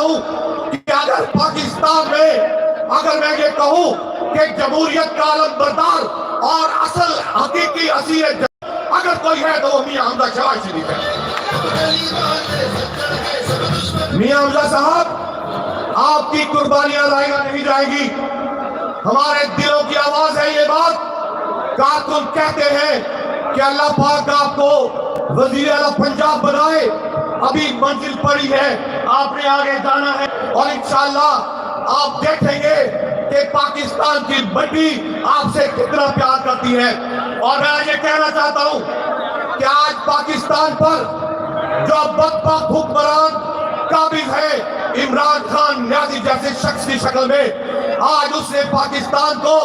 हूं कि अगर पाकिस्तान में अगर मैं ये कहूं कि जमहूरियत का आलम बरदार और असल हकीकी असीर अगर कोई है तो वो मियां हमजा शहबाज शरीफ है। मियां हमजा साहब आपकी कुर्बानियां लाया नहीं जाएगी, हमारे दिलों की आवाज है ये बात। कारकुन कहते हैं कि अल्लाह पाक आपको वजीर आला पंजाब बनाए, अभी मंजिल पड़ी है, आपने आगे जाना है और इंशाअल्लाह आप देखेंगे कि पाकिस्तान की मट्टी आपसे कितना प्यार करती है। और मैं ये कहना चाहता हूं कि आज पाकिस्तान पर जो बदबख्त हुक्मरान काबिज है इमरान खान न्याजी जैसे शख्स की शक्ल में, आज उसने पाकिस्तान को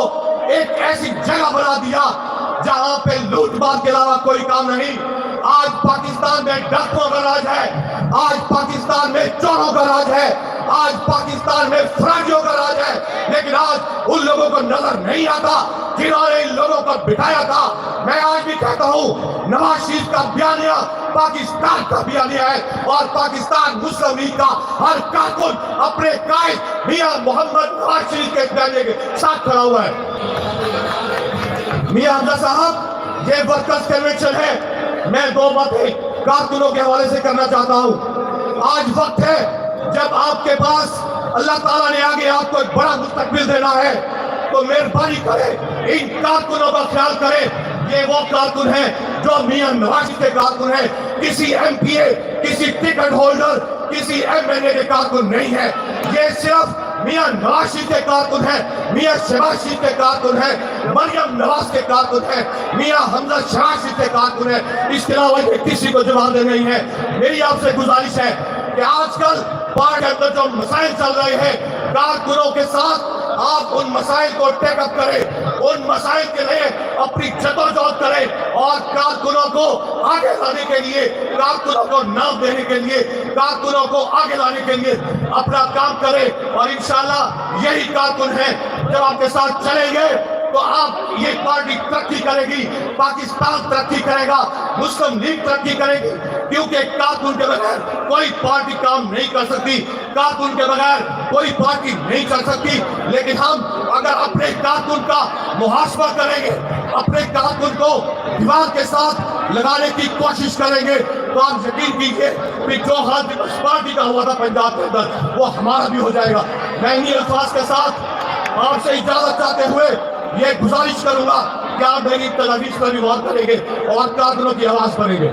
एक ऐसी जगह बना दिया जहां पे लूटमार के अलावा कोई काम नहीं। आज पाकिस्तान में डाकुओं का राज है, आज पाकिस्तान में चोरों का राज है, आज पाकिस्तान में फराजियों का राज है, लेकिन आज उन लोगों को नजर नहीं आता जिन्होंने इन लोगों को बिठाया था। मैं आज भी कहता हूं नवाज शरीफ का बयानिया पाकिस्तान का बयानिया है और पाकिस्तान मुस्लिम लीग का हर कारकुन अपने कायद मियां मोहम्मद नवाज शरीफ के बयानिए के साथ खड़ा हुआ है। मियां हमजा साहब ये वर्कर्स कन्वेंशन है, मैं दो बातें कारकुनों के हवाले से करना चाहता हूं। आज वक्त है जब आपके पास अल्लाह ताला ने आगे आपको एक बड़ा मुस्तकबिल देना है, तो मेहरबानी करें इन कारकुनों का ख्याल करें। ये वो कारकुन हैं जो मियां नवाज शरीफ के कारकुन हैं, किसी एमपीए, किसी टिकट होल्डर, किसी एमएनए के कारकुन नहीं है। ये सिर्फ मियां नवाज शरीफ के कारकुन हैं, मियां शहबाज शरीफ के कारकुन हैं, मरियम नवाज के कारकुन हैं, मियां हमजा शहबाज शरीफ के कारकुन हैं। इसके अलावा ये किसी को जवाब दे नहीं है। मेरी आपसे गुजारिश है कि आजकल पार्टी के अंदर जो मसाइल चल रहे हैं, कारकुनों के साथ आप उन मसाइल को टेकअप करें, उन मसाइल के लिए अपनी जदोजहद करें और कारकुनों को आगे लाने के लिए, कारकुनों को नाम देने के लिए, कारकुनों को आगे लाने के लिए अपना काम करें। और इंशाल्लाह यही कारकुन है जब आपके साथ चलेंगे तो आप ये पार्टी तरक्की करेगी, पाकिस्तान तरक्की करेगा, मुस्लिम लीग तरक्की करेगी, क्योंकि कारकुन के बगैर कोई पार्टी काम नहीं कर सकती, कारकुन के बगैर कोई पार्टी नहीं कर सकती। लेकिन हम अगर अपने कारकुन का मुहासबा करेंगे, अपने कारकुन को दीवार के साथ लगाने की कोशिश करेंगे, तो आप यकीन कीजिए कि जो हाल पार्टी का हुआ था पंजाब के अंदर वो हमारा भी हो जाएगा। मैं इन्हीं अल्फाज के साथ आपसे इजाजत चाहते हुए ये गुजारिश करूंगा कि आप मेरी तजवीज़ पर भी गौर करेंगे और कारकुनों की आवाज बनेंगे।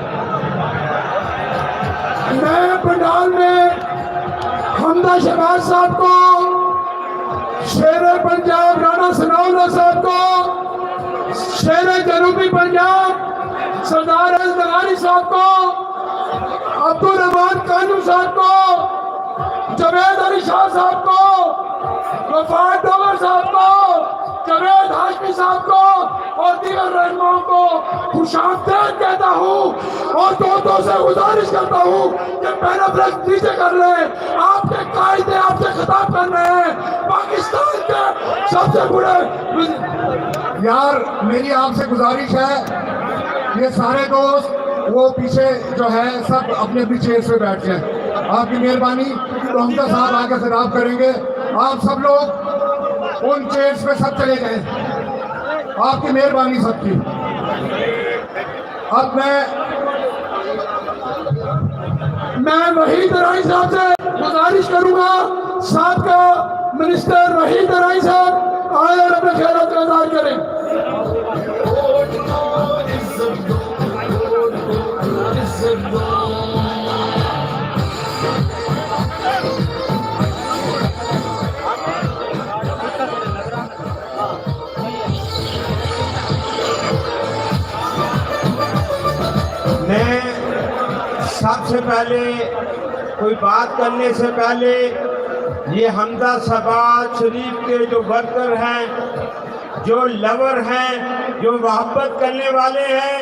मैं पंडाल में हमजा शहबाज साहब को, शेर पंजाब राणा सनाउल्लाह साहब को, शेर जनूबी पंजाब सरदार अजदगानी साहब को, अब्दुल रहमान कानू साहब को, जवेद अली शाह साहब को, वफात डोगर साहब को, जवेद हाशमी साहब को और दीगर रहनुमाओं को खुशामदीद कहता हूँ और दोस्तों से गुजारिश करता हूँ कि पहला ब्रेक नीचे कर ले। आपके कायदे आपसे खिताब कर रहे हैं, पाकिस्तान के सबसे बड़े। यार मेरी आपसे गुजारिश है, ये सारे दोस्त वो पीछे जो है सब अपने अपनी चेयर पे बैठ जाए, आपकी मेहरबानी। तो हमजा साहब आगे खिताब करेंगे, आप सब लोग उन चेयर्स पे सब चले गए, आपकी मेहरबानी सबकी। अब मैं वहीद राय साहब से गुजारिश करूंगा, साहब का मिनिस्टर वहीद राय साहब आए और अपने ख्यालात का इज़हार करें। मैं सबसे पहले कोई बात करने से पहले ये हमजा शहबाज शरीफ के जो वर्कर हैं, जो लवर हैं, जो मोहब्बत करने वाले हैं,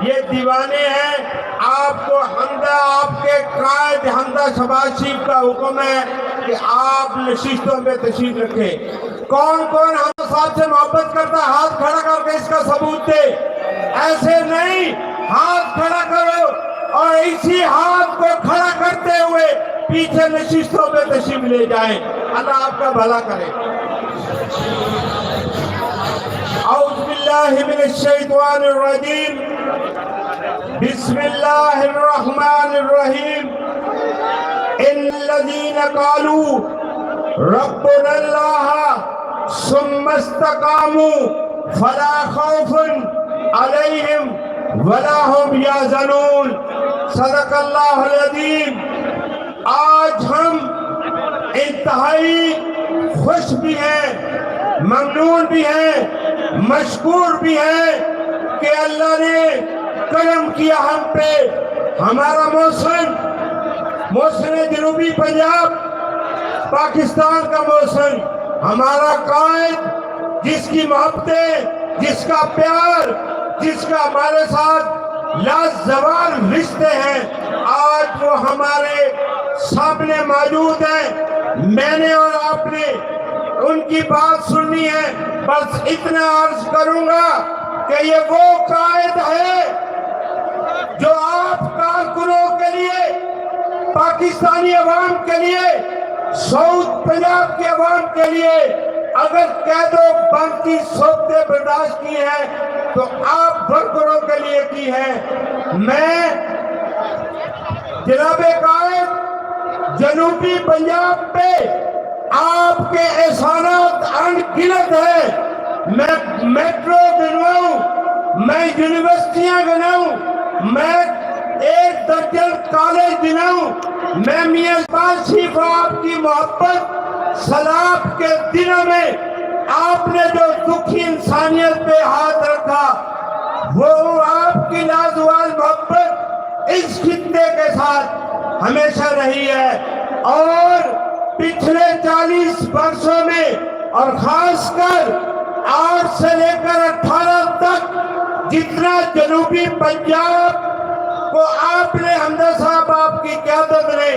ये दीवाने हैं, आपको हमजा आपके कायद हमजा शहबाज शरीफ का हुक्म है कि आप नशिस्तों में तशरीफ रखें। कौन कौन हमजा साहब से मोहब्बत करता है हाथ खड़ा करके इसका सबूत दे। ऐसे नहीं, हाथ खड़ा करो और इसी हाथ को खड़ा करते हुए पीछे नशिस्तों में तशरीफ ले जाएं। अल्लाह आपका भला करे। औज़ु बिल्लाहि मिनश शैतानिर रजीम। बिस्मिल्लाहिर रहमानिर रहीम। इन्नल्लज़ीना क़ालू रब्बुनल्लाह सुम्मा इस्तक़ामू फला खौफुन अलैहिम वला हुम यहज़नून। सदक़ल्लाहुल अज़ीम। आज हम इंतहाई खुश भी हैं, ममनून भी हैं, मशकूर भी हैं कि अल्लाह ने करम किया हम पे। हमारा मौसम जनूबी पंजाब पाकिस्तान का मौसम, हमारा कायद जिसकी मोहब्बतें, जिसका प्यार, जिसका हमारे साथ लाजवाल रिश्ते हैं, आज वो हमारे सामने मौजूद हैं। मैंने और आपने उनकी बात सुननी है। बस इतना अर्ज करूंगा कि ये वो कायद है जो आप कारकुनों के लिए, पाकिस्तानी अवाम के लिए, साउथ पंजाब के अवाम के लिए अगर कैदो बंद की सोबतें बर्दाश्त की है तो आप वर्करों के लिए की है। मैं जनाबे कायद जनूबी पंजाब पे आपके एहसानात अनगिनत है। मैं मेट्रो गिनवाऊं, मैं यूनिवर्सिटियां गिनाऊं, मैं 1 दर्जन कॉलेज गिनाऊं, मैं मियां शरीफ आपकी मोहब्बत सलाब के दिनों में आपने जो दुखी इंसानियत पे हाथ रखा, वो आपकी लाजवाल मोहब्बत इस खित्ते के साथ हमेशा रही है। और पिछले 40 वर्षों में और खासकर 8 से लेकर 18 तक जितना जनूबी पंजाब को आपने हमदा साहब आपकी क़यादत ने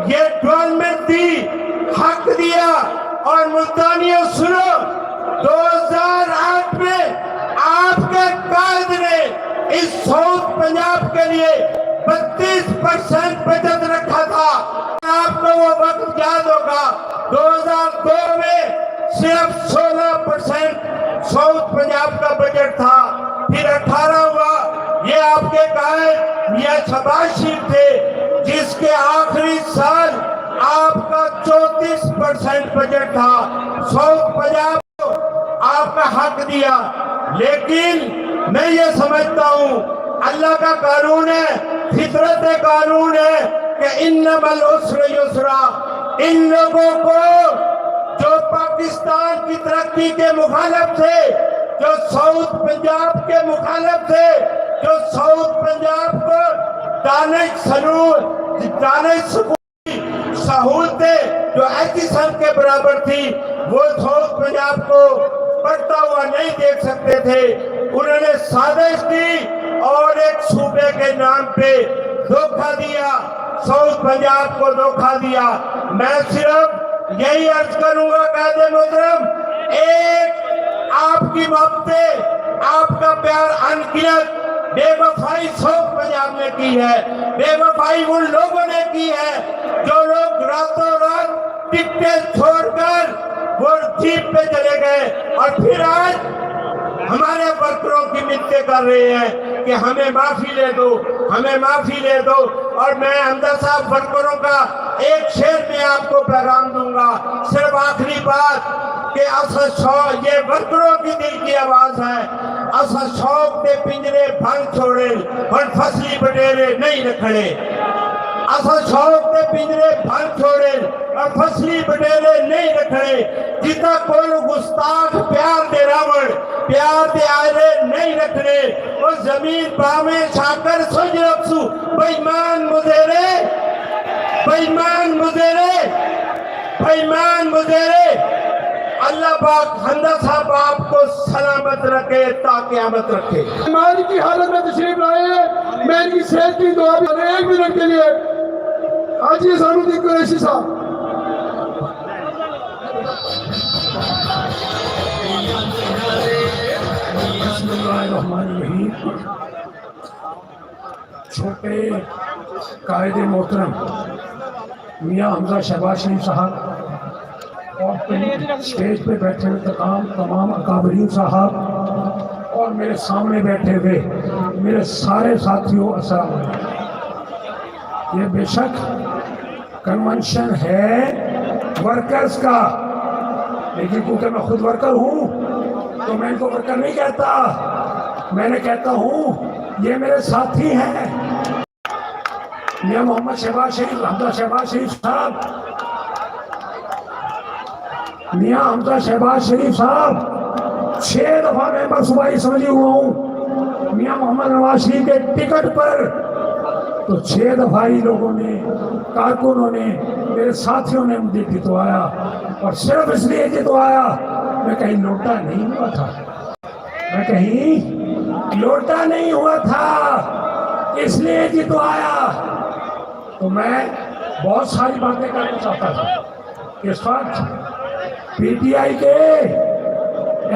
ये डेवलपमेंट दी, हक दिया। और मुल्तानियों सुनो, 2008 में आपके कायद ने इस साउथ पंजाब के लिए 32% बचत रखा था। आपको वो वक्त याद होगा, 2002 में सिर्फ 16% साउथ पंजाब का बजट था, फिर 18 हुआ। ये आपके कायद मियां शहबाज शरीफ थे, जिसके आखिरी साल आपका 34% बजट था। साउथ पंजाब को आपका हक दिया। लेकिन मैं ये समझता हूँ अल्लाह का कानून है, फितरत कानून है कि इन्नमल उस्र युस्रा। इन लोगों को जो पाकिस्तान की तरक्की के मुखालिफ थे, जो साउथ पंजाब के मुखालिफ थे, जो साउथ पंजाब को दानिश सहूलतें जो एचसन के बराबर थी, वो साउथ पंजाब को बढ़ता हुआ नहीं देख सकते थे। उन्होंने साजिश की और एक सूबे के नाम पे धोखा दिया, साउथ पंजाब को धोखा दिया। मैं सिर्फ यही अर्ज करूंगा कायदे मोहतरम, एक आपकी मोहब्बतें, आपका प्यार अनगिनत, बेवफाई साउथ पंजाब ने की है। बेवफाई उन लोगों ने की है जो लोग रातों रात टिकटें छोड़कर वो जीप पे चले गए और फिर आज हमारे वर्करों की मिन्नतें कर रहे हैं कि हमें माफी ले दो, हमें माफी ले दो। और मैं हमदा साहब वर्करों का एक शेर में आपको पैगाम दूंगा, सिर्फ आखिरी बात कि असा शौक, ये वर्करों की दिल की आवाज है, असा शौक के पिंजरे भंग छोड़े और फसली बटेरे नहीं रखड़े। असा शौक के पिंजरे भंग छोड़े और फसली बटेरे नहीं रखड़े। जितना कोई गुस्ताख प्यार दे रावण, प्यार दे आयरे नहीं रखने। और जमीन पावे छाकर सोच रखसू, बेईमान मुदेरे, बेईमान मुदेरे, बेईमान मुदेरे। अल्लाह पाक हमदा साहब आपको सलामत रखे, ताक़यामत रखे। बीमारी की हालत में तशरीफ लाए हैं। मैं इनकी सेहत की दुआ भी 1 मिनट के लिए आज ये सानुद्दीन कुरैशी साहब। छोटे कायदे मोहतरम, मियाँ हमजा शहबाज शरीफ साहब और स्टेज पे बैठे हुए तमाम अकाबरीन साहब और मेरे सामने बैठे हुए मेरे सारे साथियों, अस्सलाम वालेकुम। ये बेशक कन्वेंशन है वर्कर्स का, लेकिन क्योंकि मैं खुद वर्कर हूँ तो मैं इनको वर्कर नहीं कहता, मैंने कहता हूँ ये मेरे साथी हैं। मियाँ मोहम्मद शहबाज शरीफ, हमजा शहबाज शरीफ साहब, मियाँ हमजा शहबाज शरीफ साहब 6 दफा मेंबर सूबाई असम्बली हुआ हूँ। मियाँ मोहम्मद नवाज शरीफ के टिकट पर तो 6 दफा ही लोगों ने, कारकुनों ने, मेरे साथियों ने मुझे जितवाया, और सिर्फ इसलिए जितवाया मैं कहीं लोटा नहीं हुआ था, मैं कहीं लोटा नहीं हुआ था, इसलिए जितवाया। तो मैं बहुत सारी बातें करना चाहता था। इस वक्त पीटीआई के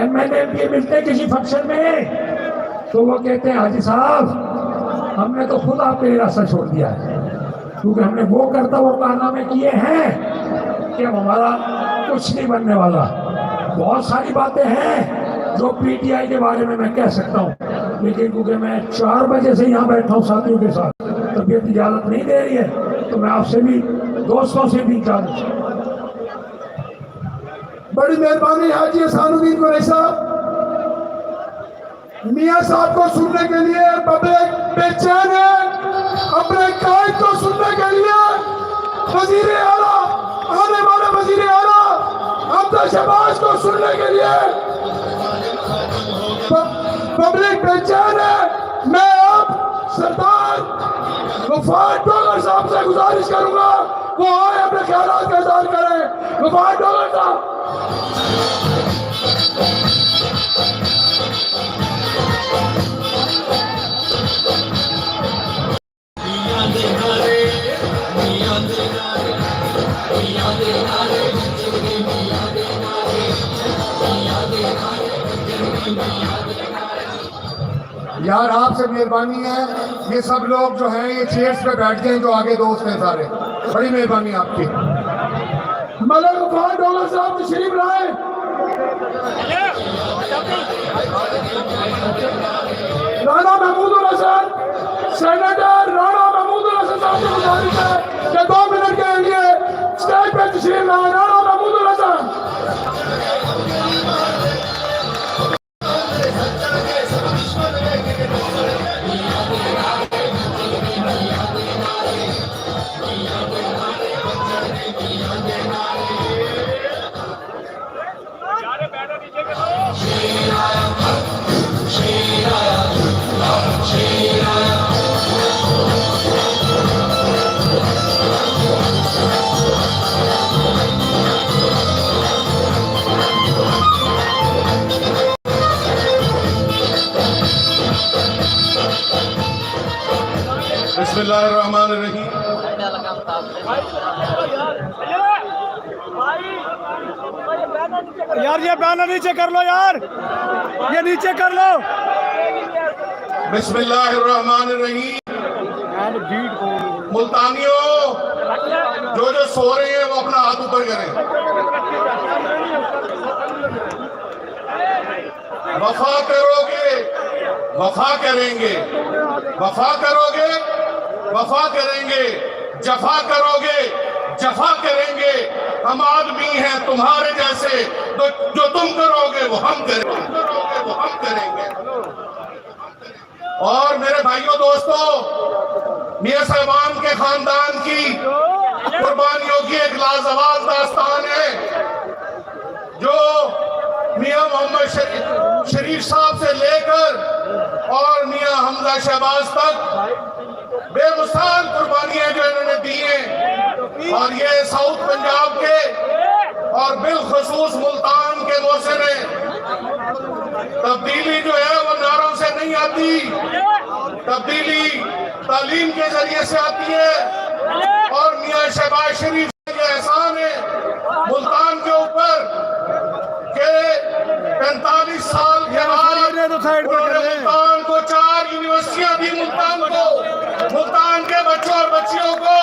एमएनए मिलते किसी फंक्शन में तो वो कहते हैं हाजी साहब हमने तो खुद आपके लिए रास्ता छोड़ दिया है, क्योंकि हमने वो करता वो कारनामे किए हैं कि अब हमारा कुछ नहीं बनने वाला। बहुत सारी बातें हैं जो पीटीआई के बारे में मैं कह सकता हूँ, लेकिन क्योंकि मैं 4 बजे से यहाँ बैठा हूँ साथियों के साथ, तबीयत इजाजत नहीं दे रही है, तो मैं आपसे भी, दोस्तों से भी इजाजत। बड़ी मेहरबानी हाजी एहसानुद्दीन कुरैशी साहब, मियाँ साहब को सुनने के लिए पब्लिक बेचैन है। अपने कायद को सुनने के लिए वजीर आला, आने वाले वजीर आला हमजा शहबाज को सुनने के लिए पब्लिक बेचैन है। मैं अब सरदार गफ्फार डोगर साहब से गुजारिश करूंगा वो आए अपने ख्यालात का इज़हार करें। गफ्फार डोगर साहब। यार आपसे मेहरबानी है, ये सब लोग जो हैं ये चेयर्स पे बैठ गए, जो आगे दोस्त हैं सारे, बड़ी मेहरबानी आपकी। मलक गफ्फार डोगर साहब तशरीफ लाए। राणा महमूदुल हसन, सेनेटर राणा महमूदुल हसन साहब से गुजारिश है कि 2 मिनट के लिए स्टेज पे तशरीफ लाए। राणा महमूदुल हसन। बिस्मिल्लाहिर्रहमानिर्रहीम। यार ये बैनर नीचे कर लो यार, ये नीचे कर लो। बिस्मिल्लाहिर्रहमानिर्रहीम। मुल्तानियों जो सो रहे हैं वो अपना हाथ ऊपर करें। वफा करोगे वफा करेंगे, वफा करोगे वफा करेंगे, जफा करोगे जफा करेंगे। हम आदमी हैं तुम्हारे जैसे, तो जो तुम करोगे वो हम करेंगे। और मेरे भाइयों दोस्तों, मियां साहबान के खानदान की कुर्बानियों की एक लाजवाब दास्तान है, जो मियां मोहम्मद शरीफ साहब से लेकर और मियां हमजा शहबाज तक बेमिसाल कुर्बानियां जो इन्होंने दी हैं। और ये साउथ पंजाब के और बिलखसूस मुल्तान के मौसम में तब्दीली जो है वो नारों से नहीं आती, तब्दीली तालीम के जरिए से आती है। और मियां शहबाज शरीफ का एहसान है मुल्तान के ऊपर के 45 साल के बाद उन्होंने मुल्तान को 4 यूनिवर्सिटियां दी, मुल्तान के बच्चों और बच्चियों को।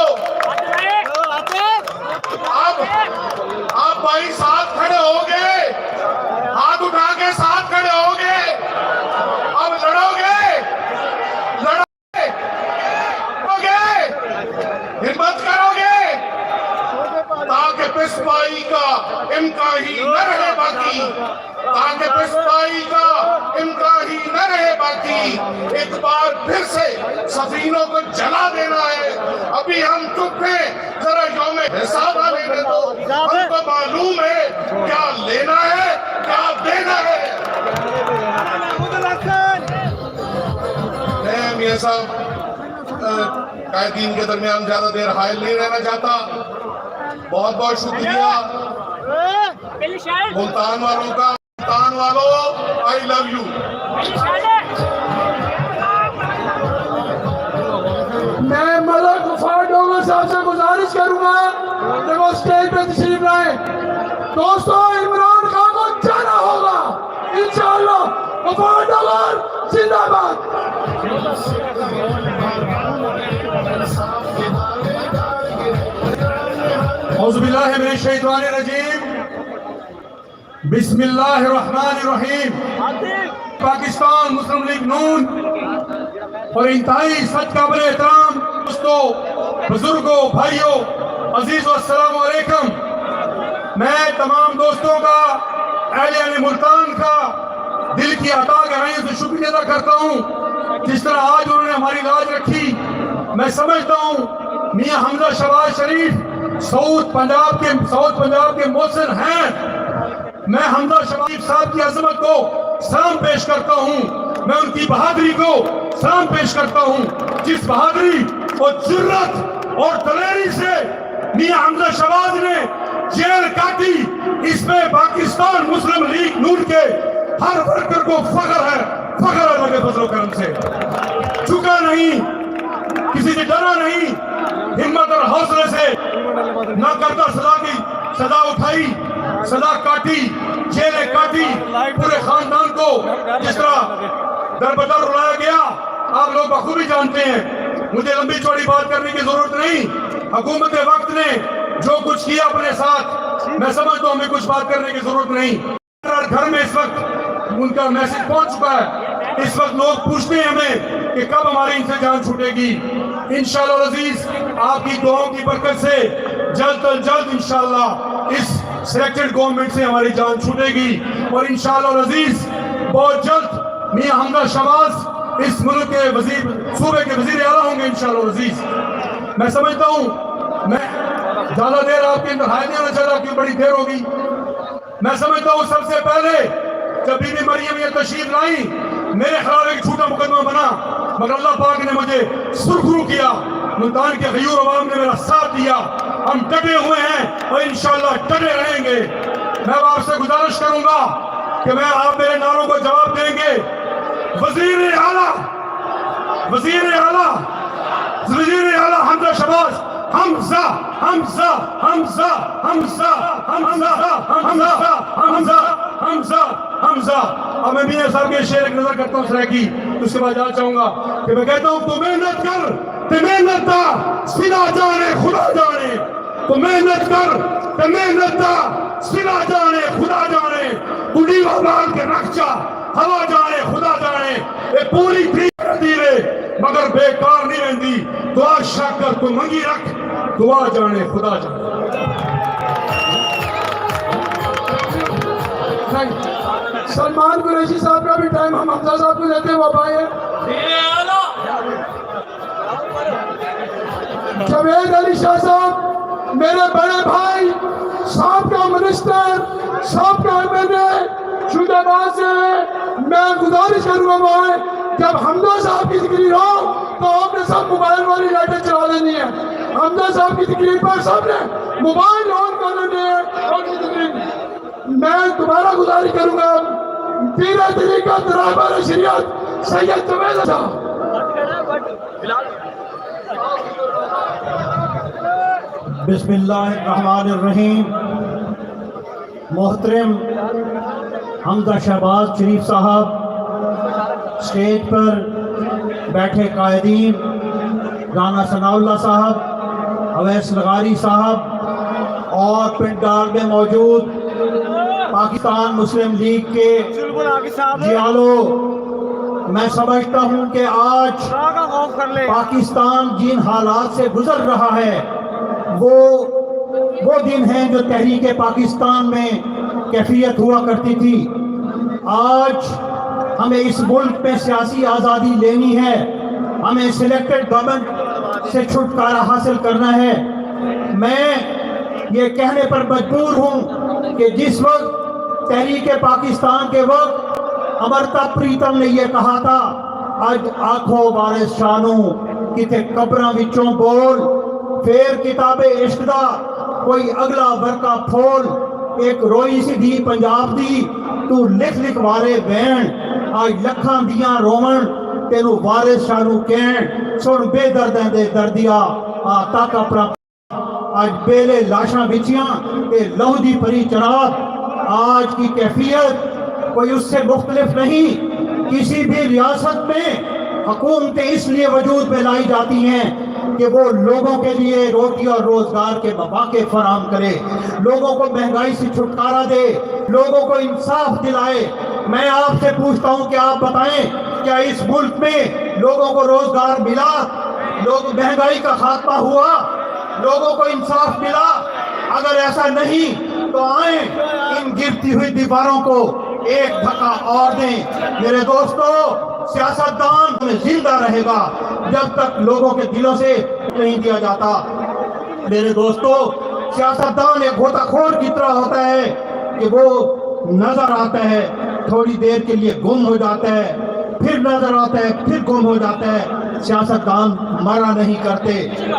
अब भाई साथ खड़े हो गए, हाथ उठा के साथ खड़े हो गए, अब लड़ोगे, लड़ोगे, हिम्मत करोगे ताकि पिसपाई का इम्कान ही न रहे बाकी, ताकि पिसपाई का इम्कान ही न रहे बाकी। एक बार फिर से सफीनों को जला देना है। अभी हम चुप हैं, जरा यौम हिसाब आने में तो हमको मालूम है क्या लेना है क्या देना है। मैं मियां साहब कायदीन के दरमियान ज्यादा देर हायल नहीं रहना चाहता। बहुत बहुत शुक्रिया मुल्तान वालों का। मुल्तान वालों, आई लव यू। मैं मलक गफार डोगर साहब से गुजारिश करूंगा कि वो स्टेज पे तशरीफ लाए। दोस्तों, इमरान खान को जाना होगा इंशाअल्लाह। गफार डोगर जिंदाबाद। औज़ुबिल्लाहि मिनश्शैतानिर्रजीम, बिस्मिल्लाहिर्रहमानिर्रहीम। पाकिस्तान मुस्लिम लीग नून और इंतहाई सच काबिल एहतराम दोस्तों, बुजुर्गों, भाइयों, अजीज़ों, अस्सलाम वालेकुम। मैं तमाम दोस्तों का, अहले मुल्तान का दिल की अता गहराइयों से शुक्रिया अदा करता हूँ। जिस तरह आज उन्होंने हमारी लाज रखी, मैं समझता हूँ मियां हमजा शहबाज शरीफ साउथ पंजाब के मोहसिन हैं। मैं हमजा शरीफ साहब की अजमत को सलाम पेश करता हूँ। मैं उनकी बहादुरी को सलाम पेश करता हूँ। जिस बहादुरी और जुर्रत और दलेरी से मियां हमजा शहबाज ने जेल काटी, इसमें पाकिस्तान मुस्लिम लीग नून के हर वर्कर को फख्र है, फख्र है लगे फजल करम से। झुका नहीं, किसी से डरा नहीं, हिम्मत और हौसले से न करता सदा उठाई, सदा काटी, जेलें काटी, पूरे खानदान को जिस तरह दरबदर रुलाया गया आप लोग बखूबी जानते हैं। मुझे लंबी चौड़ी बात करने की जरूरत नहीं। हुकूमत वक्त ने जो कुछ किया अपने साथ, मैं समझता हूँ हमें कुछ बात करने की जरूरत नहीं। घर में इस वक्त उनका मैसेज पहुंच चुका है। इस वक्त लोग पूछते हैं हमें कि कब हमारी इनसे जान छूटेगी। इंशाअल्लाह अजीज, आपकी दुआओं की बरकत से जल्द अज जल्द इंशाअल्लाह इस सिलेक्टेड गवर्नमेंट से हमारी जान छूटेगी और इंशाअल्लाह अजीज बहुत जल्द मियां हमजा शहबाज इस मुल्क के सूबे के वजीर आला होंगे इंशाअल्लाह अजीज। मैं समझता हूँ मैं ज्यादा देर आपके अंदर हाय नहीं होना चाहता क्योंकि बड़ी देर होगी। मैं समझता हूँ सबसे पहले जब बीबी मरियम ये तशरीफ लाई, मेरे खिलाफ एक झूठा मुकदमा बना, मगर अल्लाह पाक ने मुझे सुरखरू किया। मुल्तान के गयूर अवाम ने मेरा साथ दिया। हम डटे हुए हैं और इंशाअल्लाह डटे रहेंगे। मैं आपसे गुजारिश करूंगा कि मैं आप मेरे नारों को जवाब देंगे। वजीर आला हमजा शहबाज, हमजा हमजा हमजा हमजा हमजा हमजा हमजा हमजा हमजा। अब मैं मियां साहब के शेर एक नजर करता हूँ सराकी, उसके बाद जाना चाहूंगा कि मैं कहता हूँ तू मेहनत कर, ते मेहनत दा सिला जाने खुदा जाने, तो मेहनत कर ते मेहनत दा सिला जाने खुदा जाने, कुड़ी बाल के नक्शा हवा जाने खुदा जाने। ये पूरी धीरे मगर बेकार नहीं रहती। दुआ शाकर तू मंगी रख, दुआ जाने खुदा जाने। सलमान कुरैशी साहब का भी टाइम हम हमजा साहब को देते हैं। वो भाई है जवेद अली शाह साहब, मेरे बड़े भाई, साहब मिनिस्टर, साहब एमएलए शुजाबाद से मैं गुजारिश करूंगा भाई, जब हमजा साहब की तकरीर हो तो आपने सब मोबाइल वाली लाइटें चला देनी है। हमजा साहब की तकरीर पर सबने मोबाइल ऑन कर लेने हैं। मैं दोबारा गुजारिश करूंगा पीर तरीक़त रहबर शरीयत सैयद जवेद साहब। बिस्मिल्लाहिर्रहमानिर्रहीम। मोहतरम हमजा शहबाज शरीफ साहब, स्टेज पर बैठे कायदीन, राना सनाउल्लाह साहब, अवैस लगारी साहब اور پنڈال میں موجود پاکستان مسلم لیگ کے بالکل آگے صاحب جیالو، میں سمجھتا ہوں کہ آج کا خوف کر لے. پاکستان جن حالات سے گزر رہا ہے وہ دن ہیں جو تحریک پاکستان میں کیفیت ہوا کرتی تھی. آج ہمیں اس ملک میں سیاسی آزادی لینی ہے، ہمیں سلیکٹڈ گورنمنٹ سے چھٹکارا حاصل کرنا ہے. میں یہ کہنے پر مجبور ہوں کہ جس وقت تحریک پاکستان کے وقت امرتا پریتم نے یہ کہا تھا، اج آنکھوں وارث شانوں کتے قبراں وچوں بول، پھر کتاب عشق دا کوئی اگلا ورقہ پھول، ایک روئی سی دی پنجاب دی تو لکھ لکھ وارے وین، آج لکھاں دیاں رومن تینو وارث شانوں کہن، سن بے دردیں دے دردیا آ تک اپنا آج بیلے لاشاں بچیاں تے لہو دی پری چراغ. آج کی کیفیت کوئی اس سے مختلف نہیں. کسی بھی ریاست میں حکومتیں اس لیے وجود میں لائی جاتی ہیں کہ وہ لوگوں کے لیے روٹی اور روزگار کے مواقع فراہم کرے، لوگوں کو مہنگائی سے چھٹکارا دے، لوگوں کو انصاف دلائے. میں آپ سے پوچھتا ہوں کہ آپ بتائیں، کیا اس ملک میں لوگوں کو روزگار ملا؟ مہنگائی کا خاتمہ ہوا؟ لوگوں کو انصاف ملا؟ اگر ایسا نہیں تو آئیں ان گرتی ہوئی دیواروں کو ایک دھکا اور دیں. میرے دوستو، سیاستدان میں زندہ رہے گا جب تک لوگوں کے دلوں سے نہیں دیا جاتا. میرے دوستو، سیاستدان ایک غوطہ خور کی طرح ہوتا ہے کہ وہ نظر آتا ہے، تھوڑی دیر کے لیے گم ہو جاتا ہے، پھر نظر آتا ہے، پھر گم ہو جاتا ہے. سیاستدان مرا نہیں کرتے.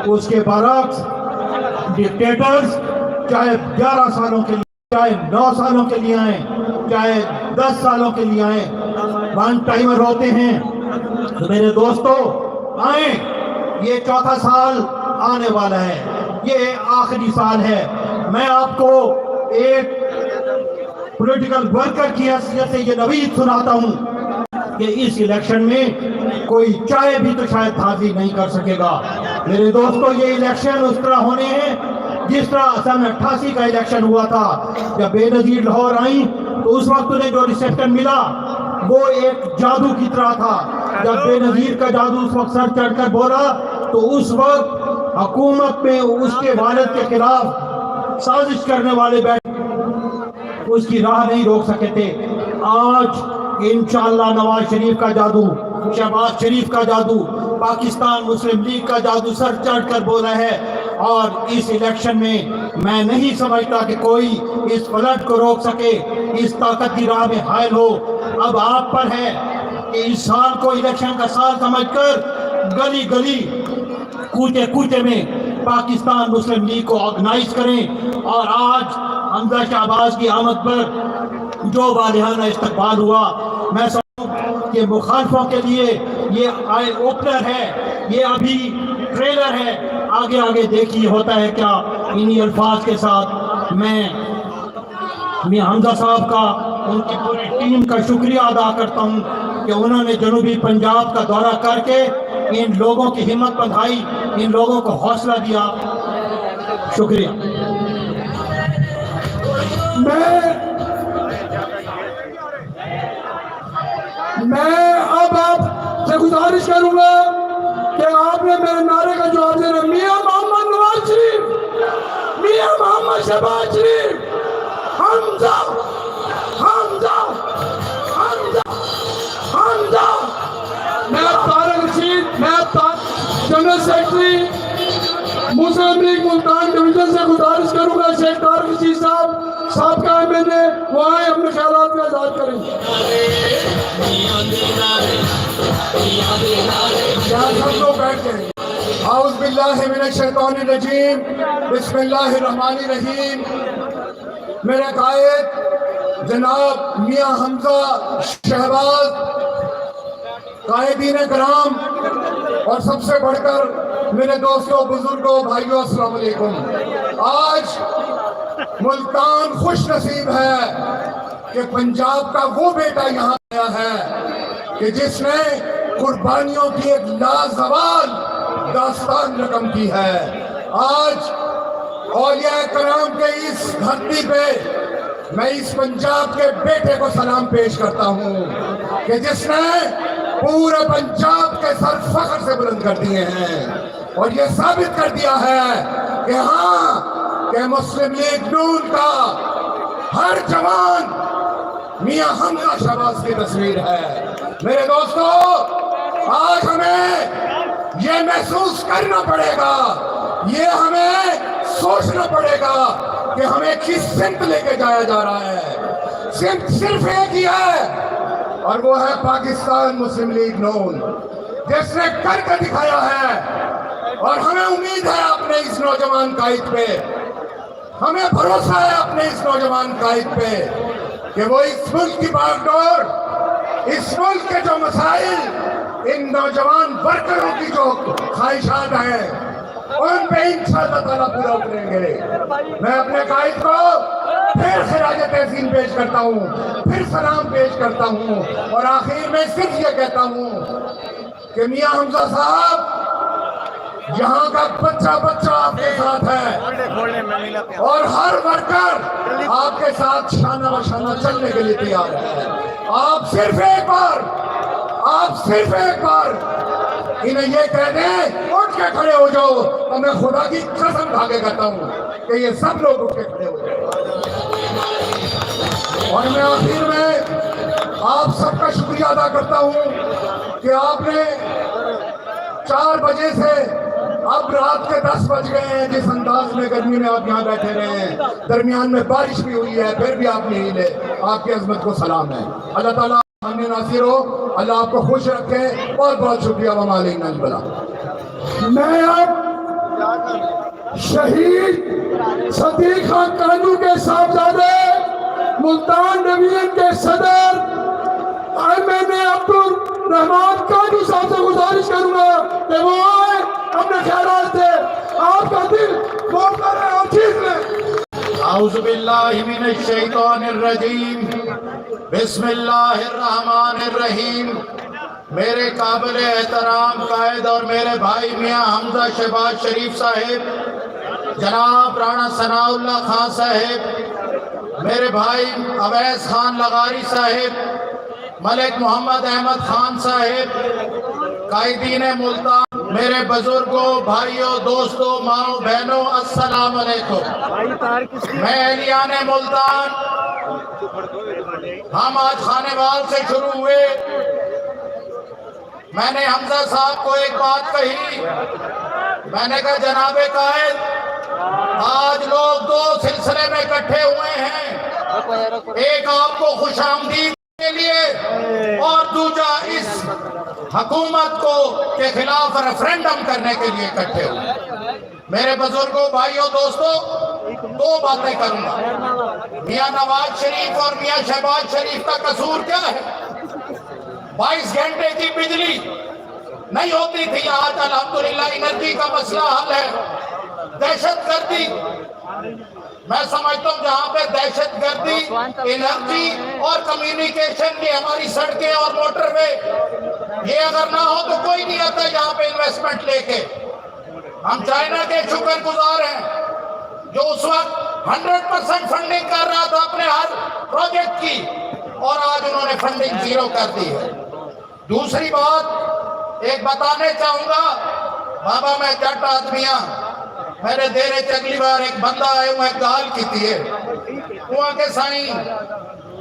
اس کے برعکس ڈکٹیٹرز چاہے 11 سالوں کے لیے، چاہے 9 سالوں کے لیے آئیں، چاہے 10 سالوں کے لیے آئیں، ون ٹائمر ہوتے ہیں. تو میرے دوستو آئیں، یہ 4تھا سال آنے والا ہے، یہ آخری سال ہے. میں آپ کو ایک پولیٹیکل ورکر کی حیثیت سے یہ نوید سناتا ہوں کہ اس الیکشن میں کوئی چاہے بھی تو شاید حاضری نہیں کر سکے گا. میرے دوستو، یہ الیکشن اس طرح ہونے ہیں جس طرح سن 88 کا الیکشن ہوا تھا. جب بے نظیر لاہور آئیں تو اس وقت انہیں جو ریسیپشن ملا وہ ایک جادو کی طرح تھا. جب بے نظیر کا جادو اس وقت سر چڑھ کر بولا تو اس وقت حکومت میں اس کے والد کے خلاف سازش کرنے والے بیٹھے، اس کی راہ نہیں روک سکے تھے. آج انشاءاللہ نواز شریف کا جادو، شہباز شریف کا جادو، پاکستان مسلم لیگ کا جادو سر چڑھ کر بولا ہے. اور اس الیکشن میں نہیں سمجھتا کہ کوئی اس فلٹ کو روک سکے، اس طاقت کی راہ میں حائل ہو. اب آپ پر ہے کہ اس سال کو الیکشن کا سال سمجھ کر گلی گلی، کوچے کوچے میں پاکستان مسلم لیگ کو آرگنائز کریں. اور آج حمزہ شہباز کی آمد پر جو والہانہ استقبال ہوا، میں سمجھوں کہ مخالفوں کے لیے یہ آئی اوپنر ہے، یہ ابھی ٹریلر ہے. آگے آگے دیکھیے ہوتا ہے کیا. انہی الفاظ کے ساتھ میں حمزہ صاحب کا، ان کی پوری ٹیم کا شکریہ ادا کرتا ہوں کہ انہوں نے جنوبی پنجاب کا دورہ کر کے ان لوگوں کی ہمت بندھائی، ان لوگوں کو حوصلہ دیا. شکریہ. میں اب آپ سے گزارش کروں گا کہ آپ نے میرے نعرے کا جواب دینا. میاں محمد نواز شریف، میاں محمد شہباز شریف، حمزہ حمزہ حمزہ حمزہ. میں طارق رشید، میں جنرل سیکرٹری مسلم لیگ ملتان ڈویژن سے گزارش کروں گا شیخ طارق رشید صاحب، سابقہ MLA، وہ آئے اپنے خیالات کا اظہار کریں. سب لوگ بیٹھ جائیں. اعوذ باللہ من الشیطان الرجیم، بسم اللہ الرحمن الرحیم. میرے قائد جناب میاں حمزہ شہباز، قائدین کرام، اور سب سے بڑھ کر میرے دوستوں، بزرگوں، بھائیوں، السلام علیکم. آج ملتان خوش نصیب ہے کہ پنجاب کا وہ بیٹا یہاں آیا ہے کہ جس نے قربانیوں کی ایک لازوال داستان رقم کی ہے. آج اولیاء کرام کے اس دھرتی پہ میں اس پنجاب کے بیٹے کو سلام پیش کرتا ہوں کہ جس نے پورے پنجاب کے سر فخر سے بلند کر دیے ہیں اور یہ ثابت کر دیا ہے کہ ہاں کہ مسلم لیگ نون کا ہر جوان میاں حمزہ شہباز کی تصویر ہے۔ میرے دوستو، آج ہمیں یہ محسوس کرنا پڑے گا، یہ ہمیں سوچنا پڑے گا کہ ہمیں کس سمت لے کے جایا جا رہا ہے۔ سمت صرف ایک ہی ہے اور وہ ہے پاکستان مسلم لیگ نون، جس نے کر کے دکھایا ہے اور ہمیں امید ہے اپنے اس نوجوان قائد پہ، ہمیں بھروسہ ہے اپنے اس نوجوان قائد پہ کہ وہ اس ملک کی باغ ڈور، اس ملک کے جو مسائل، ان نوجوان ورکروں کی جو خواہشات ہیں ان پہ انشاءاللہ تعالیٰ پورا اتریں گے۔ میں اپنے قائد کو پھر خراج تحسین پیش کرتا ہوں، پھر سلام پیش کرتا ہوں اور آخر میں صرف یہ کہتا ہوں کہ میاں حمزہ صاحب، یہاں کا بچہ بچہ آپ کے ساتھ ہے اور ہر ورکر آپ کے ساتھ شانہ بہ شانہ چلنے کے لیے تیار ہے۔ آپ صرف ایک بار انہیں یہ کہہ دیں اٹھ کے کھڑے ہو جاؤ، اور میں خدا کی قسم کھا کے کہتا ہوں کہ یہ سب لوگ اٹھ کے کھڑے ہو جائیں۔ اور میں آخر میں آپ سب کا شکریہ ادا کرتا ہوں کہ آپ نے 4 بجے سے اب رات کے 10 بج گئے ہیں، جس انداز میں گرمی میں آپ یہاں بیٹھے رہے ہیں، درمیان میں بارش بھی ہوئی ہے، پھر بھی آپ نہیں ہلے۔ آپ کی عظمت کو سلام ہے۔ اللہ تعالیٰ ہمیں ناصر ہو، اللہ آپ کو خوش رکھے۔ بہت بہت شکریہ۔ وما علینا الا البلاغ۔ میں اب شہید صدیق خان کانو کے صاحبزادے ملتان ڈویژن کے صدر ایم عبدالرحمان کانو صاحب سے گزارش کروں گا کہ وہ آئے، اپنے خیالات سے آپ کا دل کھول کریں اور چیز لیں۔ اعوذ باللہ من الشیطان الرجیم، بسم اللہ الرحمن الرحیم۔ میرے قابل احترام قائد اور میرے بھائی میاں حمزہ شہباز شریف صاحب، جناب رانا ثناء اللہ خان صاحب، میرے بھائی اویس خان لغاری صاحب، ملک محمد احمد خان صاحب، قائدین ملتان، میرے بزرگوں، بھائیوں، دوستوں، ماؤں، بہنوں، السلام علیکم۔ میں اہلیان ملتان، ہم آج خانے وال سے شروع ہوئے۔ میں نے حمزہ صاحب کو ایک بات کہی، میں نے کہا جناب قائد، آج لوگ 2 سلسلے میں اکٹھے ہوئے ہیں، ایک آپ کو خوش آمدید کے لیے اور دوسرا اس حکومت کو کے خلاف ریفرینڈم کرنے کے لیے اکٹھے ہوئے۔ میرے بزرگوں، بھائیوں، دوستوں، 2 باتیں کروں گا۔ میاں نواز شریف اور میاں شہباز شریف کا قصور کیا ہے؟ 22 گھنٹے کی بجلی نہیں ہوتی تھی، آج الحمدللہ انرجی کا مسئلہ حل ہے۔ دہشت گردی، میں سمجھتا ہوں جہاں پہ دہشت گردی، انرجی اور کمیونیکیشن، یہ ہماری سڑکیں اور موٹر وے، یہ اگر نہ ہو تو کوئی نہیں آتا یہاں پہ انویسٹمنٹ لے کے۔ ہم چائنا کے شکر گزار ہیں جو اس وقت 100% فنڈنگ کر رہا تھا اپنے ہر پروجیکٹ کی، اور آج انہوں نے فنڈنگ 0 کر دی ہے۔ دوسری بات ایک بتانے چاہوں گا، بابا میں جٹ آدمیاں، میرے دیرے چگلی بار ایک بندہ آئے ہوئے گال کی تھی ہے، وہاں کے سائیں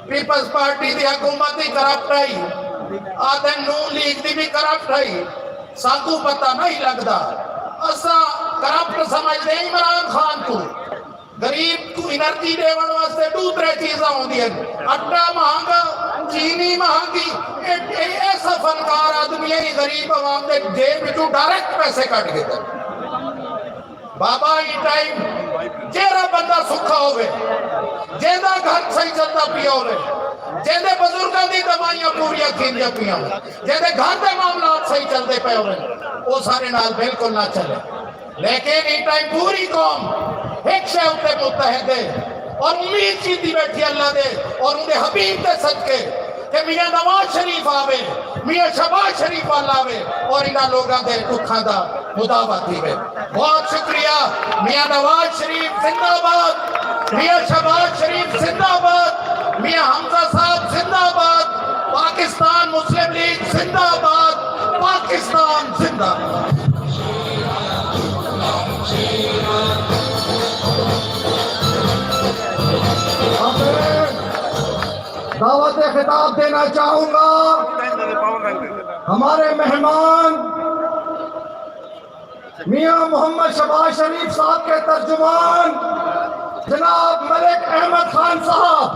پیپلز پارٹی دی حکومت دی کرپٹ آئی، آدھے نون لیگ دی بھی کرپٹ آئی، ساکو پتہ نہیں لگدا۔ اسا کرپٹ سمجھتے ہیں عمران خان کو، غریب کو انرجی دیون واسطے دوسرے چیزاں ہوندی ہیں، اٹا مہنگا، چینی مہنگی، ایسا فنکار آدمی ہے غریب عوام دے جیب وچوں ڈائریکٹ پیسے کٹ کے دے۔ بابا ای ٹائم جیڑا بندہ سکھا ہوئے، جیڑا گھر صحیح چلتا پیا ہوئے، جیڑے بزرگاں دی دوائیاں پوریا کھیندیاں پیا ہوئے، جیڑے گھر دے معاملات صحیح چلتے پے ہوئے، وہ سارے نال بالکل نہ چلے۔ لیکن ای ٹائم پوری قوم ایک شے اتے متحد ہے اور امید کیتی بیٹھی اللہ دے اور ان دے حبیب دے صدقے کہ میاں نواز شریف آوے، میاں شہباز شریف والا آوے اور انہاں لوگاں دے دکھاں دا मुदावती में। बहुत शुक्रिया। मियां नवाज शरीफ जिंदाबाद, मियां शहबाज शरीफ जिंदाबाद, मियां हमजा साहब जिंदाबाद, पाकिस्तान मुस्लिम लीग जिंदाबाद, पाकिस्तान जिंदाबाद। दावत खिताब देना चाहूंगा हमारे मेहमान मियां मोहम्मद शहबाज शरीफ साहब के तर्जुमान जनाब मलिक अहमद खान साहब।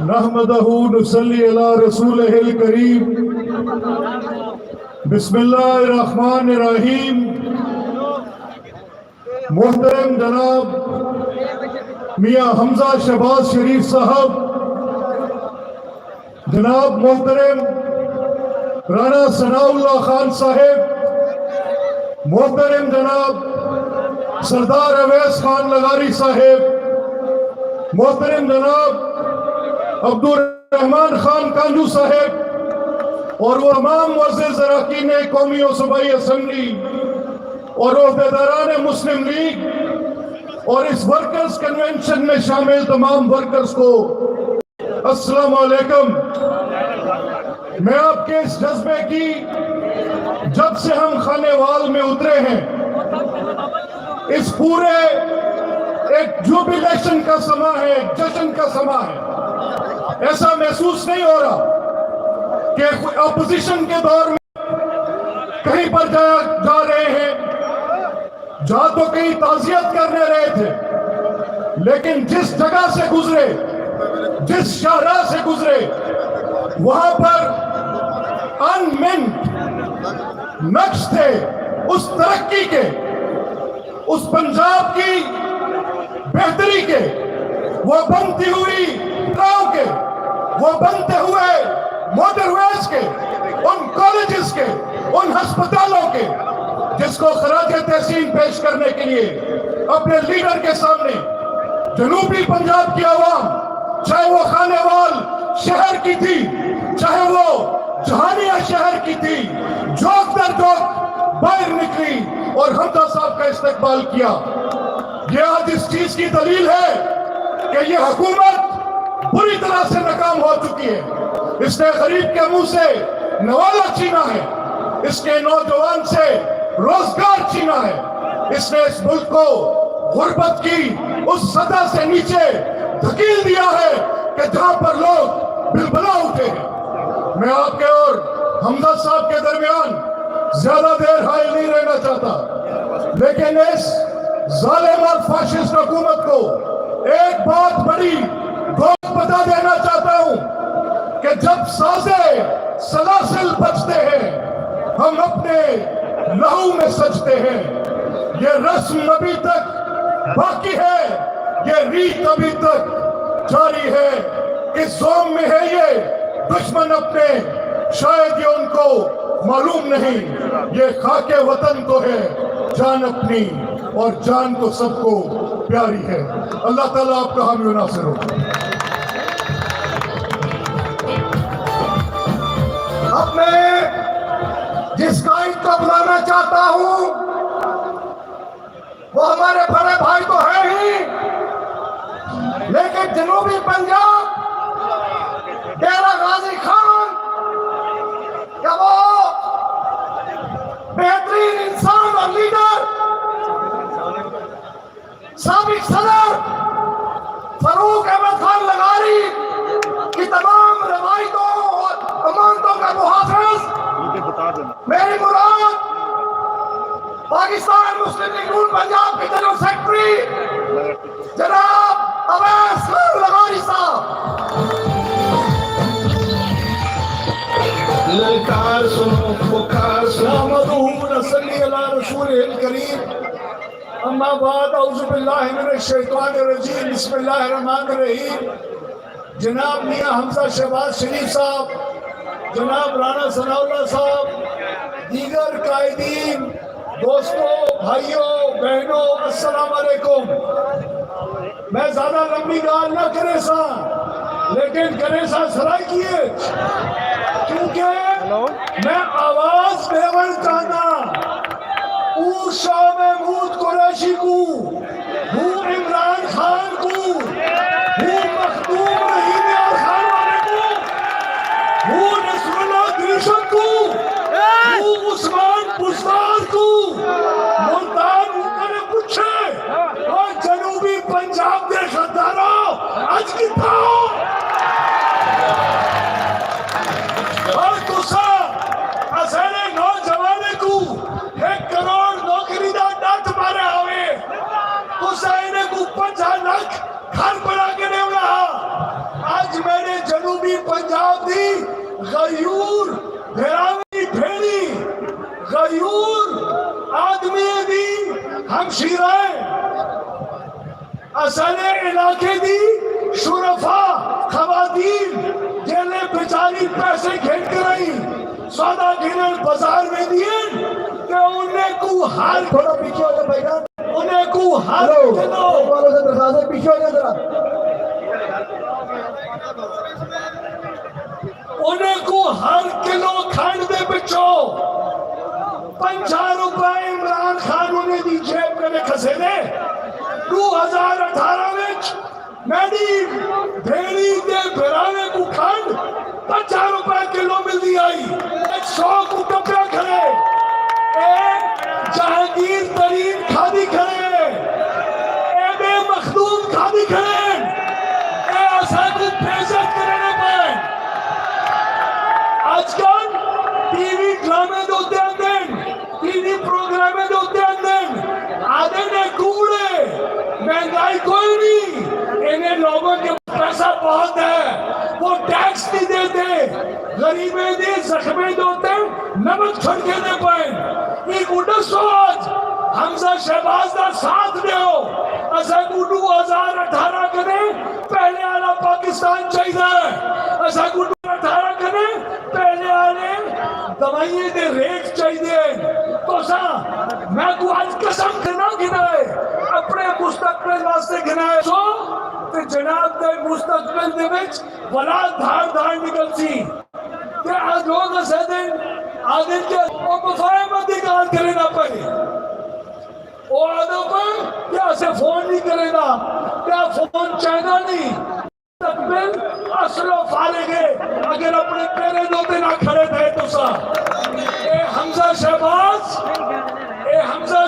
नहमदहू नुसल्ली अला रसूलिहिल करीम। बिस्मिल्लाहिर्रहमानिर्रहीम। मोहतरम जनाब मियां हमजा शहबाज शरीफ साहब, जनाब मोहतरम राना सनाउल्लाह खान साहेब, मोहतरम जनाब सरदार अवैस खान लगारी साहेब, मोहतरम जनाब अब्दुल रहमान खान कांजू साहेब और वो तमाम मुअज़्ज़िज़ अरकान कौमी और सूबाई असम्बली और ओहदेदारान मुस्लिम लीग और इस वर्कर्स कन्वेंशन में शामिल तमाम वर्कर्स को अस्सलाम वालेकुम। मैं आपके इस जज्बे की, जब से हम खानेवाल में उतरे हैं, इस पूरे एक जुबिलेशन का समा है, एक जश्न का समा है। ऐसा महसूस नहीं हो रहा कि अपोजिशन के दौर में कहीं पर जा रहे हैं, जहां तो कहीं ताज़ियत करने रहे थे, लेकिन जिस जगह से गुजरे, जिस शाहराह से गुजरे, वहां पर अनमिन्ट नक्श थे उस तरक्की के, उस पंजाब की बेहतरी के, वो बनती हुई गांव के, वो बनते हुए मोटरवेज के, उन कॉलेजेस के, उन अस्पतालों के, जिसको खराज तहसीन पेश करने के लिए अपने लीडर के सामने जनूबी पंजाब की आवाम, चाहे वो खानेवाल शहर की थी, चाहे वो जहानिया शहर की थी, जोक दर जोक बाहर निकली और हमजा साहब का इस्तकबाल किया। ये आज इस चीज की दलील है कि ये हुकूमत बुरी तरह से नाकाम हो चुकी है। इसने गरीब के मुंह से नवाला छीना है, इसके नौजवान से रोजगार छीना है, इसने इस मुल्क को गुर्बत की उस सतह से नीचे धकेल दिया है कि जहां पर लोग बिलबला उठे हैं। मैं आपके और हमजा साहब के दरमियान ज्यादा देर हायल नहीं रहना चाहता, लेकिन इस जालिम और फाशिस्ट हुकूमत को एक बहुत बड़ी बात बता देना चाहता हूं कि जब साज़े सलासिल बजते हैं, हम अपने लहू में सजते हैं। ये रस्म अभी तक बाकी है, ये रीत अभी तक जारी है। किस जोम में है ये दुश्मन अपने, शायद ये उनको मालूम नहीं। ये खाके वतन तो है जान अपनी, और जान तो सबको प्यारी है। अल्लाह ताला आपका हामी और नासिर हो। अब मैं जिस कायद को बुलाना चाहता हूं वो हमारे बड़े भाई तो है ही, लेकिन जनूबी पंजाब डेरा गाजी खान, क्या वो बेहतरीन इंसान और लीडर साबिक सदर फरूक अहमद खान लगारी की तमाम रवायतों और अमानतों का मुहाफिज, मेरी मुराद पाकिस्तान मुस्लिम लीग नून पंजाब के जनरल सेक्रेटरी जनाब अवैस खान लगारी साहब। ललकार सुनो, पुकार सुनो। नसल्ली अला रसूलिल करीम। अम्मा बाद औज़ु बिल्लाहि मिनश शैतानिर रजीम। बिस्मिल्लाहिर रहमानिर रहीम। जनाब मियाँ हमजा शहबाज शरीफ साहब, जनाब राना सनाउल्लाह साहब, दीगर कायदीन, दोस्तों, भाइयों, बहनों, अस्सलाम वालेकुम। मैं ज्यादा लंबी गाल न करे सा, लेकिन करे सा सराय किए, क्योंकि मैं आवाज देवर चाहना हूँ शाह महमूद कुरैशी को, हूँ इमरान खान को, हूँ मखदूम रहीम यार खान वाले को, हूँ नसरुल्लाह ग्रीशन को, हूँ उस्मान पुस्तार को, मुल्तान उन्होंने पूछे और जनूबी पंजाब के खद्दारों आज कितना हो और तुसा असले नौजवाने को 1 करोड़ नौकरी दा डट मारे होवे, तुसा इन्हें को 50 लाख घर बना के दे रहा। आज मैंने जनूबी पंजाब दी गयूर भेरावी भेड़ी गयूर आदमी दी हमशीराए असले इलाके दी शुरफा खवातीन जेले बेचारी पैसे खेल कर आई सौदा गिनन बाजार में दिए कि उन्हें को हार, थोड़ा पीछे हो जाए भाईजान, उन्हें को हार हेलो वालों से दरखास्त है पीछे हो जाए जरा। उन्हें को हर किलो खंड दे बिचो 50 रुपए इमरान खान उन्हें दी जेब में खसे ने 2018 में मैंने भेड़ी दे बिराने को खंड 50 रुपए किलो मिलती आई 100 को टपरा खड़े जहांगीर तरीन खादी खड़े बे मखदूम खादी खड़े ऐसा को बेइज्जत करने पाए। आजकल टीवी ड्रामे दोते अंदर टीवी प्रोग्राम दोते अंदर आधे ने कूड़े महंगाई कोई नहीं, इन्हें लोगों के पैसा बहुत है, वो टैक्स नहीं देते, गरीबे दे जख्मे दोते नमक छड़के दे पाए। एक उड़सो आज हमजा शहबाज का साथ दो असा 2018 करे पहले आला पाकिस्तान चाहिए, असा 2018 करे पहले आने दवाइयां दे रेट चाहिए। तो सा मैं को आज कसम करना गिनाए अपने मुस्तकबिल वास्ते गिनाए सो ते जनाब दे मुस्तकबिल दे विच बड़ा धार धार निकल सी ते आज लोग सदन आदि के ओ मुफाहमत की गाल करे ना पाए ओ आदो पर क्या से फोन नहीं करेगा, क्या फोन चाहेगा नहीं मुस्तकबिल असलो फारेगे अगर अपने पैरे दोते ना खड़े थे तो सा हमजा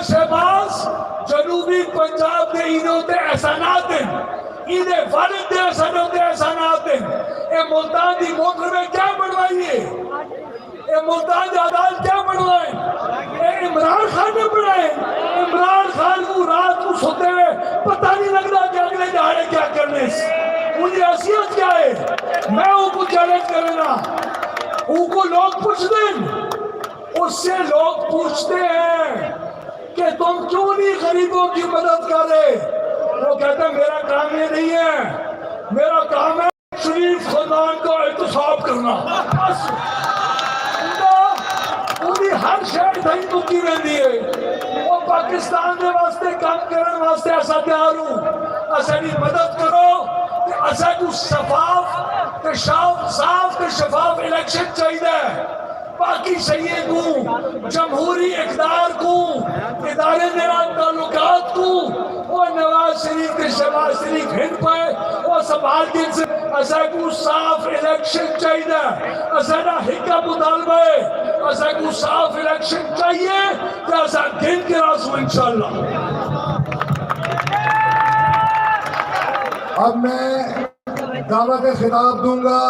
शहबाज जनूबी पंजाब के इनों ते एहसानात इन्हें वालिद दे एहसानात ए मुल्तान दी मोटर में क्या बनवाइए, ए मुल्तान दी अदालत क्या बनवाए, ए इमरान खान ने बनाए। इमरान खान को रात को सोते हुए पता नहीं लगता कि अगले दहाड़े क्या करने से उनकी हैसियत क्या है। मैं उनको चैलेंज करना, उनको लोग पूछते उससे लोग पूछते हैं कि तुम क्यों नहीं गरीबों की मदद कर रहे, वो कहते हैं मेरा काम ये नहीं है, मेरा काम है शरीफ खानदान का एहतसाब करना। बस उनकी हर शहर थी मुक्की रहती है, वो पाकिस्तान के वास्ते काम करने वास्ते ऐसा तैयार हूँ, असली मदद करो कि असा को साफ शफाफ इलेक्शन चाहिए। बाकी सही को जमहूरी इक़दार को इदारे दराज ताल्लुकात को वो नवाज शरीफ के शहबाज शरीफ हिंद पे वो संभाल दिन से असा को साफ इलेक्शन चाहिए। असा हिक्का मुतालबा है, असा को साफ इलेक्शन चाहिए तो असा गिन के रासू इंशाल्लाह। अब मैं दावत खिताब दूंगा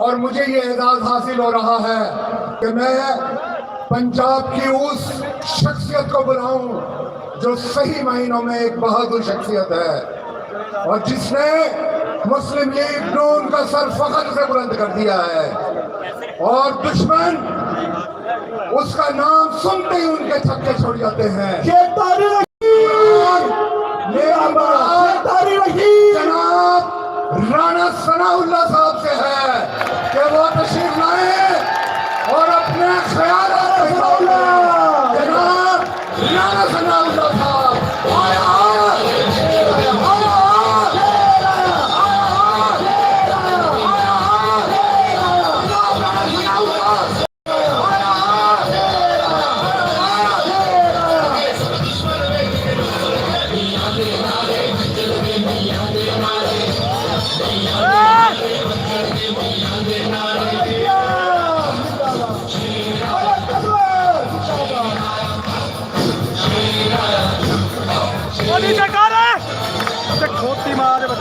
और मुझे ये एजाज हासिल हो रहा है कि मैं पंजाब की उस शख्सियत को बुलाऊं जो सही मायनों में एक बहादुर शख्सियत है और जिसने मुस्लिम लीग नून का सर फख्र से बुलंद कर दिया है और दुश्मन उसका नाम सुनते ही उनके छक्के छोड़ जाते हैं। जनाब राणा सनाउल्लाह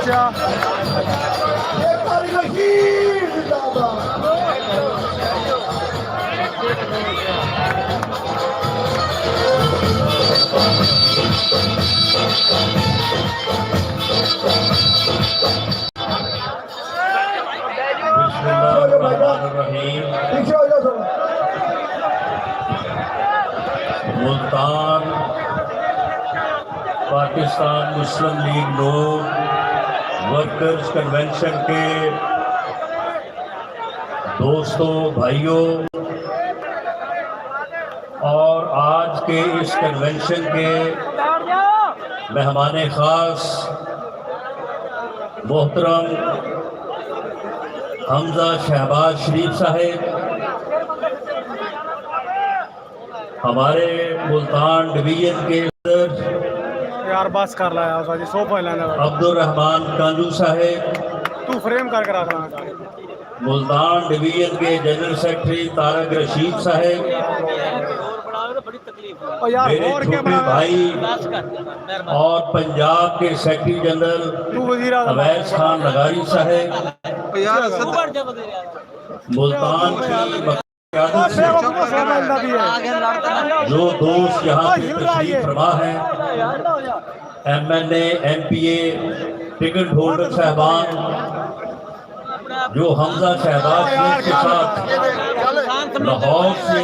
मोर्चा। बिस्मिल्लाहिर्रहमानिर्रहीम। मुल्तान पाकिस्तान मुस्लिम लीग नून वर्कर्स कन्वेंशन के दोस्तों, भाइयों, और आज के इस कन्वेंशन के मेहमान खास मोहतरम हमजा शहबाज शरीफ साहब, हमारे मुल्तान डिवीजन के यार बस कर ला यार जी, सोफा लेने वाला अब्दुल रहमान कांजू साहब, तू फ्रेम करके रख रहा। मुल्तान डिवीजन के जनरल सेक्रेटरी तारक रशीद साहब, और यार मेरे और क्या छोटे भाई और पंजाब के सेक्रेटरी जनरल तू वजीर आज़म अवैस खान लगारी साहब, मुल्तान की जो दोस्त यहाँ पे तशरीफ फरमा है, MNA MPA टिकट होल्डर साहबान, जो हमजा शहबाज शरीफ के साथ लाहौर से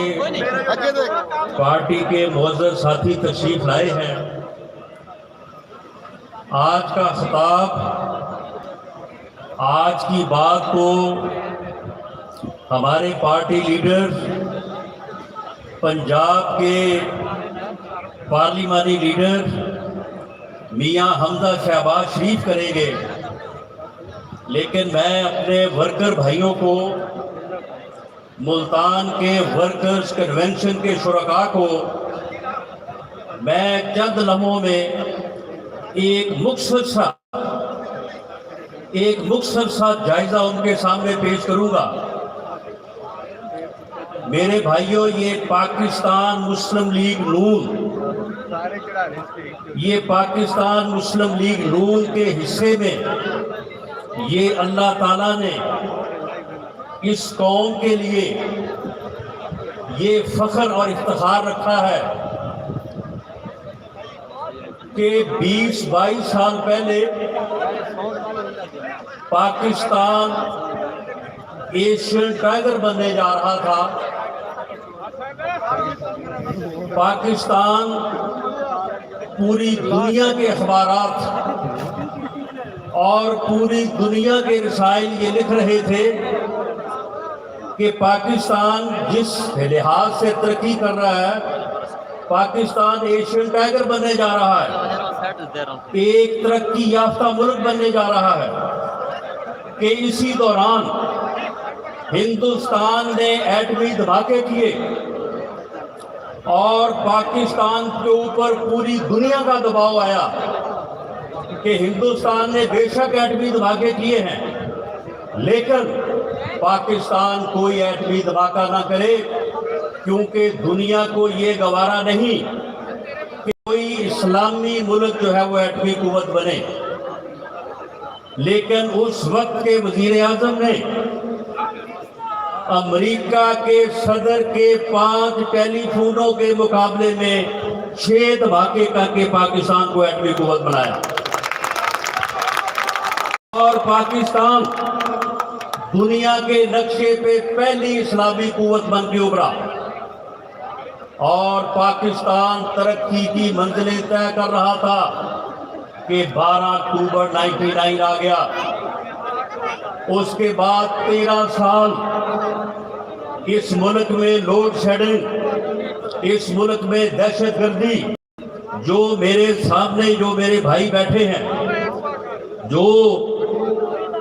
पार्टी के मुअज़्ज़ज़ साथी तशरीफ लाए हैं। आज का खिताब, आज की बात को हमारे पार्टी लीडर, पंजाब के पार्लिमानी लीडर मियां हमजा शहबाज शरीफ करेंगे, लेकिन मैं अपने वर्कर भाइयों को, मुल्तान के वर्कर्स कन्वेंशन के शुरका को मैं चंद लम्हों में एक मुख्तसर सा जायजा उनके सामने पेश करूंगा। मेरे भाइयों, ये पाकिस्तान मुस्लिम लीग नून, ये पाकिस्तान मुस्लिम लीग नून के हिस्से में ये अल्लाह ताला ने इस कौम के लिए ये फख्र और इफ्तिखार रखा है कि 20-22 साल पहले पाकिस्तान एशियन टाइगर बनने जा रहा था। पाकिस्तान पूरी दुनिया के अखबारात और पूरी दुनिया के रसायल ये लिख रहे थे कि पाकिस्तान जिस लिहाज से तरक्की कर रहा है, पाकिस्तान एशियन टाइगर बनने जा रहा है, एक तरक्की याफ्ता मुल्क बनने जा रहा है। कि इसी दौरान हिंदुस्तान ने एटमी धमाके किए और पाकिस्तान के ऊपर पूरी दुनिया का दबाव आया कि हिंदुस्तान ने बेशक एटमी धमाके किए हैं, लेकिन पाकिस्तान कोई एटमी धमाका ना करे, क्योंकि दुनिया को ये गवारा नहीं कि कोई इस्लामी मुल्क जो है वो एटमी कुव्वत बने। लेकिन उस वक्त के वजीर आजम ने अमेरिका के सदर के 5 टेलीफोनों के मुकाबले में 6 धमाके करके पाकिस्तान को एटमी कुव्वत बनाया और पाकिस्तान दुनिया के नक्शे पे पहली इस्लामी कुव्वत बन के उभरा और पाकिस्तान तरक्की की मंजिलें तय कर रहा था कि 12 अक्टूबर 99 आ गया। उसके बाद 13 साल इस मुल्क में लोड शेडिंग, इस मुल्क में दहशतगर्दी, जो मेरे सामने जो मेरे भाई बैठे हैं, जो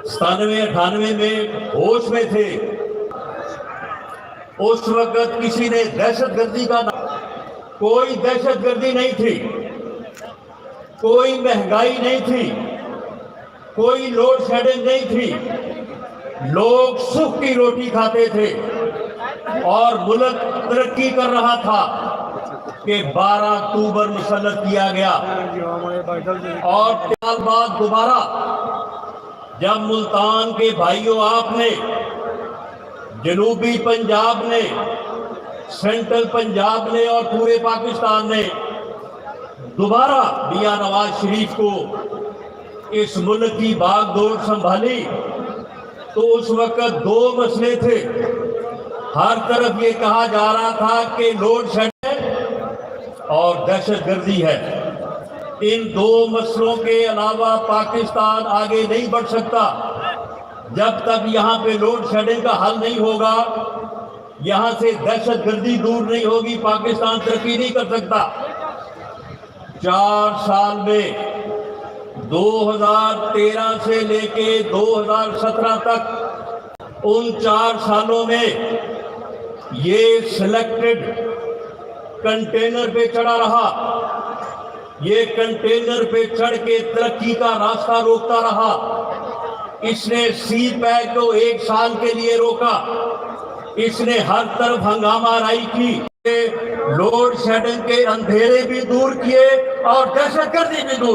97-98 में होश में थे, उस वक्त किसी ने दहशतगर्दी का कोई दहशतगर्दी नहीं थी, कोई महंगाई नहीं थी, कोई लोड शेडिंग नहीं थी, लोग सुख की रोटी खाते थे और मुल्क तरक्की कर रहा था कि 12 अक्टूबर मुसल्लत किया गया और 3 साल बाद दोबारा جب ملتان کے بھائیوں آپ نے، جنوبی پنجاب نے، سینٹرل پنجاب نے اور پورے پاکستان نے دوبارہ میاں نواز شریف کو اس ملک کی باغ دوڑ سنبھالی تو اس وقت دو مسئلے تھے. ہر طرف یہ کہا جا رہا تھا کہ لوڈ شیڈنگ اور دہشت گردی ہے. ان دو مسئلوں کے علاوہ پاکستان آگے نہیں بڑھ سکتا جب تک یہاں پہ لوڈ شیڈنگ کا حل نہیں ہوگا، یہاں سے دہشت گردی دور نہیں ہوگی، پاکستان ترقی نہیں کر سکتا. 4 سال میں 2013 سے لے کے 2017 تک ان 4 سالوں میں یہ سلیکٹڈ کنٹینر پہ چڑھا رہا، یہ کنٹینر پہ چڑھ کے ترقی کا راستہ روکتا رہا. اس نے سی پیک کو 1 سال کے لیے روکا، اس نے ہر طرف ہنگامہ آرائی کی، لوڈ شیڈنگ کے اندھیرے بھی دور کیے اور دہشت گردی بھی دور